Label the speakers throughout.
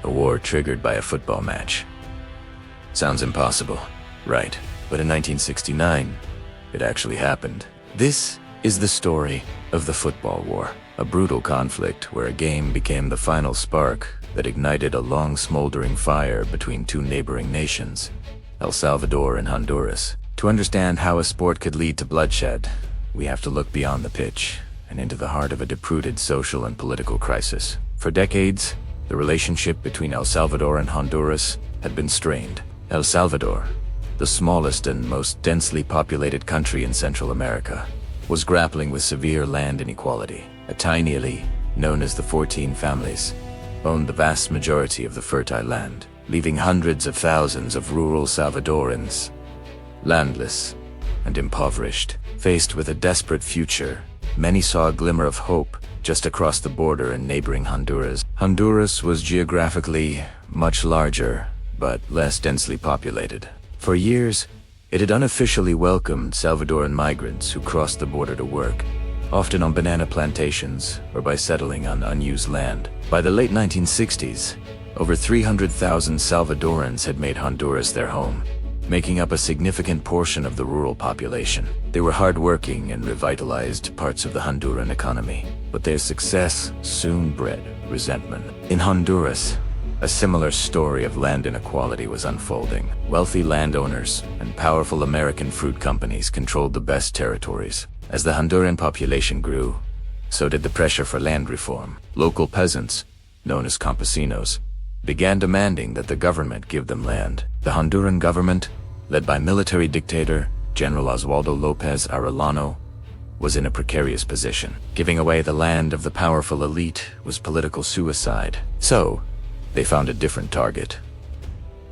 Speaker 1: a war triggered by a football match. Sounds impossible, right? But in 1969, it actually happened. This is the story of the Football War, a brutal conflict where a game became the final spark that ignited a long smoldering fire between two neighboring nations, El Salvador and Honduras. To understand how a sport could lead to bloodshed, we have to look beyond the pitch and into the heart of a deep-rooted social and political crisis. For decades, the relationship between El Salvador and Honduras had been strained. El Salvador, the smallest and most densely populated country in Central America, was grappling with severe land inequality. A tiny elite, known as the 14 families, owned the vast majority of the fertile land, leaving hundreds of thousands of rural Salvadorans landless and impoverished. Faced with a desperate future, many saw a glimmer of hope just across the border in neighboring Honduras. Honduras was geographically much larger, but less densely populated. For years, it had unofficially welcomed Salvadoran migrants who crossed the border to work, often on banana plantations or by settling on unused land. By the late 1960s, over 300,000 Salvadorans had made Honduras their home, making up a significant portion of the rural population. They were hardworking and revitalized parts of the Honduran economy, but their success soon bred resentment. In Honduras, a similar story of land inequality was unfolding. Wealthy landowners and powerful American fruit companies controlled the best territories. As the Honduran population grew, so did the pressure for land reform. Local peasants, known as campesinos, began demanding that the government give them land. The Honduran government, led by military dictator General Oswaldo López Arellano, was in a precarious position. Giving away the land of the powerful elite was political suicide. So, they found a different target.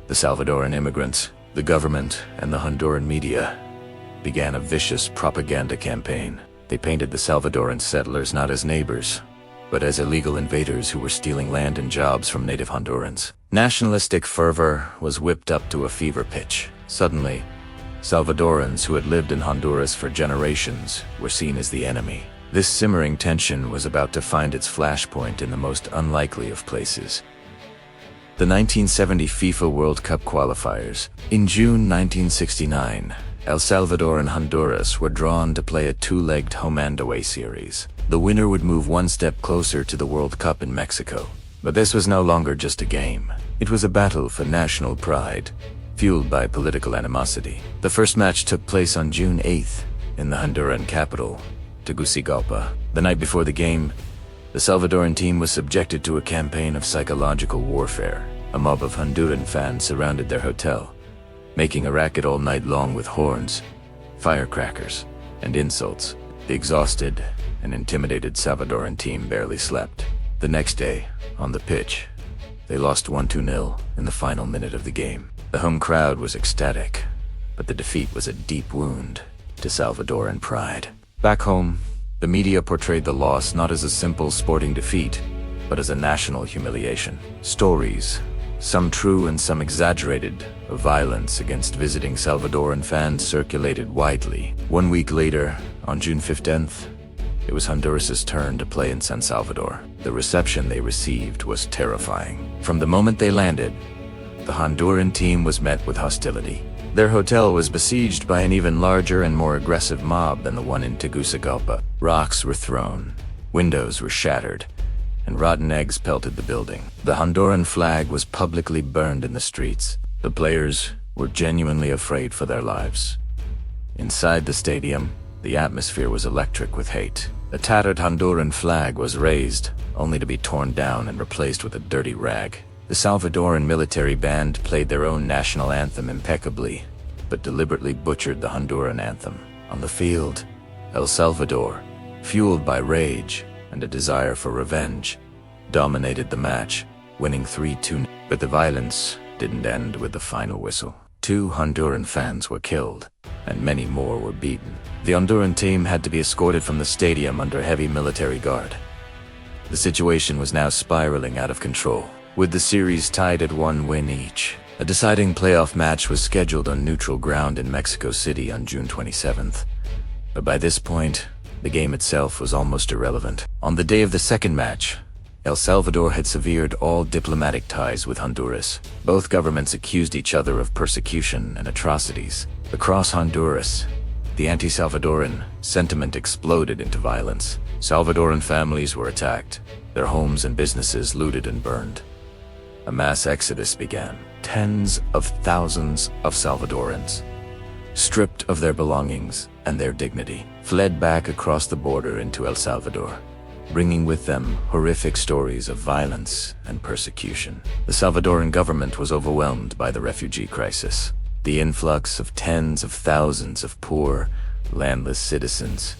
Speaker 1: The Salvadoran immigrants, the government, and the Honduran media began a vicious propaganda campaign. They painted the Salvadoran settlers not as neighbors, but as illegal invaders who were stealing land and jobs from native Hondurans. Nationalistic fervor was whipped up to a fever pitch. Suddenly, Salvadorans who had lived in Honduras for generations were seen as the enemy. This simmering tension was about to find its flashpoint in the most unlikely of places. The 1970 FIFA World Cup qualifiers. In June 1969, El Salvador and Honduras were drawn to play a two-legged home-and-away series. The winner would move one step closer to the World Cup in Mexico. But this was no longer just a game. It was a battle for national pride, fueled by political animosity. The first match took place on June 8th in the Honduran capital, Tegucigalpa. The night before the game, the Salvadoran team was subjected to a campaign of psychological warfare. A mob of Honduran fans surrounded their hotel, making a racket all night long with horns, firecrackers, and insults. The exhausted and intimidated Salvadoran team barely slept. The next day, on the pitch, they lost 1-0 in the final minute of the game. The home crowd was ecstatic, but the defeat was a deep wound to Salvadoran pride. Back home, the media portrayed the loss not as a simple sporting defeat, but as a national humiliation. Stories, some true and some exaggerated, of violence against visiting Salvadoran fans circulated widely. 1 week later, on June 15th, it was Honduras's turn to play in San Salvador. The reception they received was terrifying. From the moment they landed, the Honduran team was met with hostility. Their hotel was besieged by an even larger and more aggressive mob than the one in Tegucigalpa. Rocks were thrown, windows were shattered, and rotten eggs pelted the building. The Honduran flag was publicly burned in the streets. The players were genuinely afraid for their lives. Inside the stadium, the atmosphere was electric with hate. A tattered Honduran flag was raised, only to be torn down and replaced with a dirty rag. The Salvadoran military band played their own national anthem impeccably, but deliberately butchered the Honduran anthem. On the field, El Salvador, fueled by rage and a desire for revenge, dominated the match, winning 3-2. But the violence didn't end with the final whistle. 2 Honduran fans were killed, and many more were beaten. The Honduran team had to be escorted from the stadium under heavy military guard. The situation was now spiraling out of control. With the series tied at 1 win each, a deciding playoff match was scheduled on neutral ground in Mexico City on June 27th. But by this point, the game itself was almost irrelevant. On the day of the second match, El Salvador had severed all diplomatic ties with Honduras. Both governments accused each other of persecution and atrocities. Across Honduras, the anti-Salvadoran sentiment exploded into violence. Salvadoran families were attacked, their homes and businesses looted and burned. A mass exodus began. Tens of thousands of Salvadorans, stripped of their belongings and their dignity, fled back across the border into El Salvador, bringing with them horrific stories of violence and persecution. The Salvadoran government was overwhelmed by the refugee crisis. The influx of tens of thousands of poor, landless citizens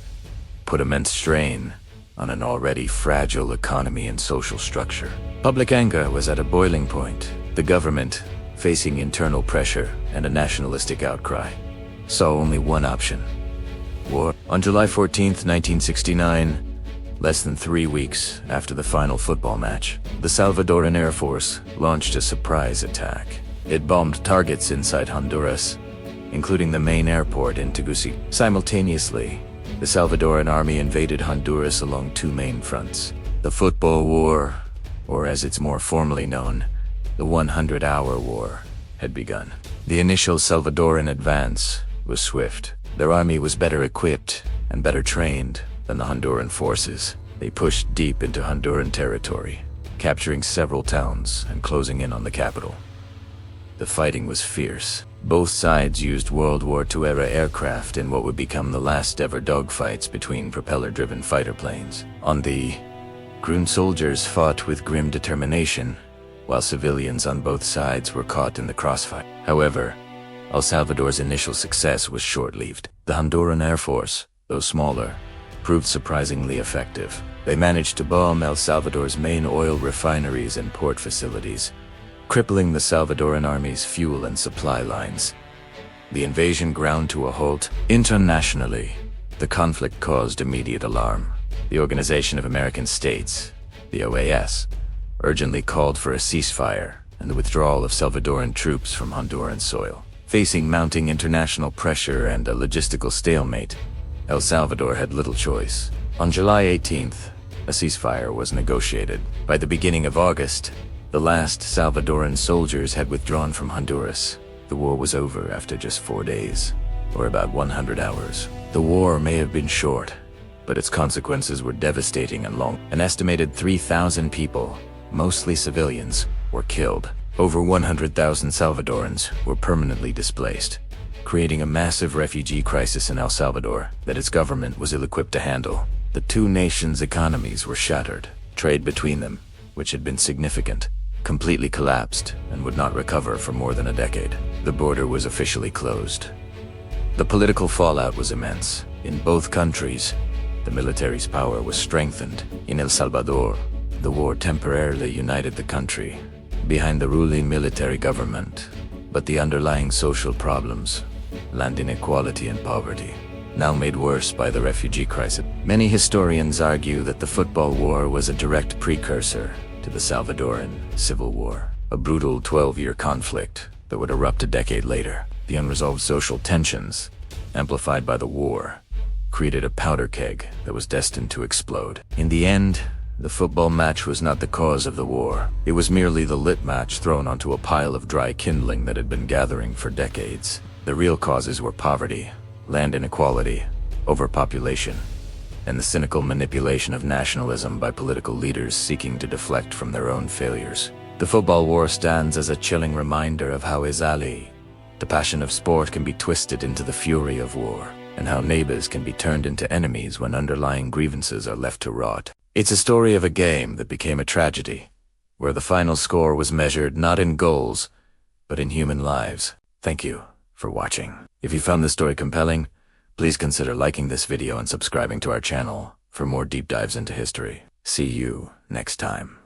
Speaker 1: put immense strain on an already fragile economy and social structure. Public anger was at a boiling point. The government, facing internal pressure and a nationalistic outcry, saw only one option: war. On July 14, 1969, less than 3 weeks after the final football match, the Salvadoran Air Force launched a surprise attack. It bombed targets inside Honduras, including the main airport in Tegucigalpa. Simultaneously, the Salvadoran army invaded Honduras along two main fronts. The Football War, or as it's more formally known, the 100-Hour War, had begun. The initial Salvadoran advance was swift. Their army was better equipped and better trained than the Honduran forces. They pushed deep into Honduran territory, capturing several towns and closing in on the capital. The fighting was fierce. Both sides used World War II-era aircraft in what would become the last-ever dogfights between propeller-driven fighter planes. On the ground, soldiers fought with grim determination, while civilians on both sides were caught in the crossfire. However, El Salvador's initial success was short-lived. The Honduran Air Force, though smaller, proved surprisingly effective. They managed to bomb El Salvador's main oil refineries and port facilities, crippling the Salvadoran army's fuel and supply lines. The invasion ground to a halt. Internationally, the conflict caused immediate alarm. The Organization of American States, the OAS, urgently called for a ceasefire and the withdrawal of Salvadoran troops from Honduran soil. Facing mounting international pressure and a logistical stalemate, El Salvador had little choice. On July 18th, a ceasefire was negotiated. By the beginning of August, the last Salvadoran soldiers had withdrawn from Honduras. The war was over after just 4 days, or about 100 hours. The war may have been short, but its consequences were devastating and long. An estimated 3,000 people, mostly civilians, were killed. Over 100,000 Salvadorans were permanently displaced, creating a massive refugee crisis in El Salvador that its government was ill-equipped to handle. The two nations' economies were shattered. Trade between them, which had been significant, completely collapsed and would not recover for more than a decade. The border was officially closed. The political fallout was immense. In both countries, the military's power was strengthened. In El Salvador, the war temporarily united the country behind the ruling military government, but the underlying social problems, land inequality and poverty, now made worse by the refugee crisis. Many historians argue that the Football War was a direct precursor to the Salvadoran Civil War, a brutal 12-year conflict that would erupt a decade later. The unresolved social tensions, amplified by the war, created a powder keg that was destined to explode. In the end, the football match was not the cause of the war. It was merely the lit match thrown onto a pile of dry kindling that had been gathering for decades. The real causes were poverty, land inequality, overpopulation, and the cynical manipulation of nationalism by political leaders seeking to deflect from their own failures. The football war stands as a chilling reminder of how easily the passion of sport can be twisted into the fury of war, and how neighbors can be turned into enemies when underlying grievances are left to rot. It's a story of a game that became a tragedy, where the final score was measured not in goals, but in human lives. Thank you for watching. If you found this story compelling, please consider liking this video and subscribing to our channel for more deep dives into history. See you next time.